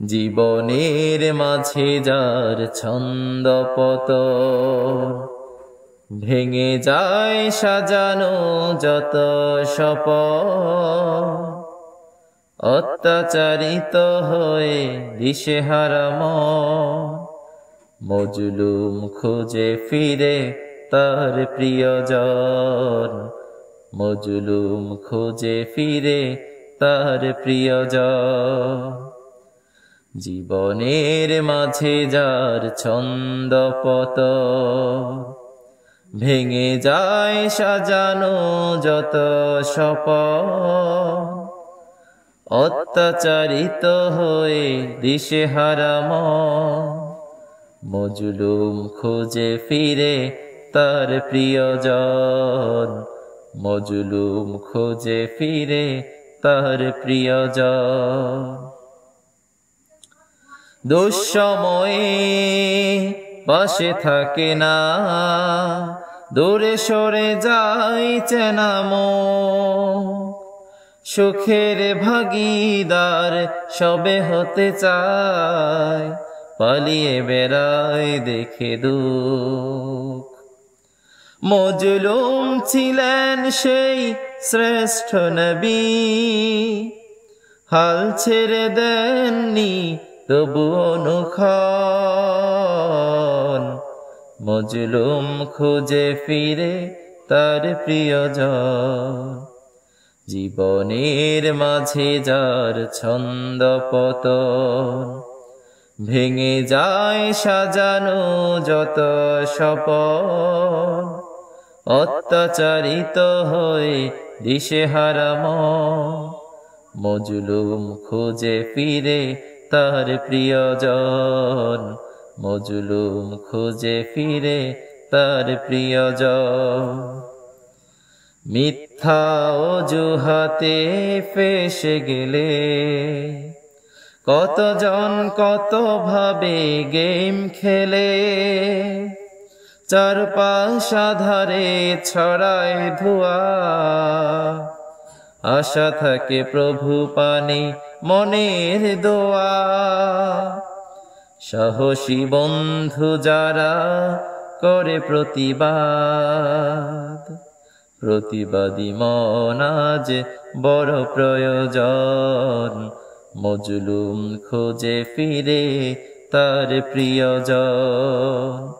জীবনের মাঝে যার ছন্দপতন, ভেঙে যায় সাজানো যত স্বপন। অত্যাচারিত হয়ে দিশেহারা মন, মজলুম খুঁজে ফিরে তার প্রিয়জন। মজলুম খুঁজে ফিরে তার প্রিয়জন। জীবনের মাঝে যার ছন্দপতন, ভেঙে যায় সাজানো যত স্বপন। অত্যাচারিত হয়ে দিশেহারা মন, মজলুম খুঁজে ফিরে তার প্রিয়জন। মজলুম খুঁজে ফিরে তার প্রিয়জন। দুঃসময়ে পাশে থাকে না, দূরে সরে যায় চেনা মন। সুখের ভাগীদার সবে হতে চায়, পালিয়ে বেড়ায় দেখে দুঃখ। মজলুম ছিলেন সেই শ্রেষ্ঠ নবী, হাল ছেড়ে দেননি তবু অনুক্ষণ। মজলুম খুঁজে ফিরে তার প্রিয়জন। জীবনের মাঝে যার ছন্দপতন, ভেঙে যায় সাজানো যত স্বপন। অত্যাচারিত হয়ে দিশেহারা মন, মজলুম খুঁজে ফিরে তার প্রিয়জন। মজলুম খুঁজে ফিরে তার প্রিয়জন। মিথ্যা অজুহাতে ফেসে গেলে কতজন কত ভাবে গেম খেলে। চারপাশ আধারে ছড়ায় ধোঁয়া, আশা থাকে প্রভু পানে মনের দোয়া। সাহসী বন্ধু যারা করে প্রতিবাদ, প্রতিবাদী মন আজ বড় প্রয়োজন। মজলুম খুঁজে ফিরে তার প্রিয়জন।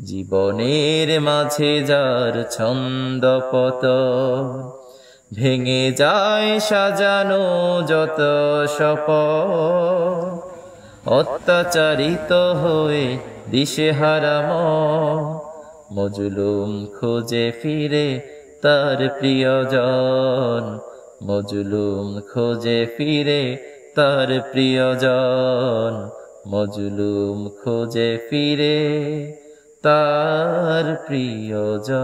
জীবনের মাঝে যার ছন্দপতন, ভেঙে যায় সাজানো যত স্বপন। অত্যাচারিত হয়ে দিশেহারা মন, মজলুম খুঁজে ফিরে তার প্রিয়জন। মজলুম খুঁজে ফিরে তার প্রিয়জন। মজলুম খুঁজে ফিরে তার প্রিয়জন।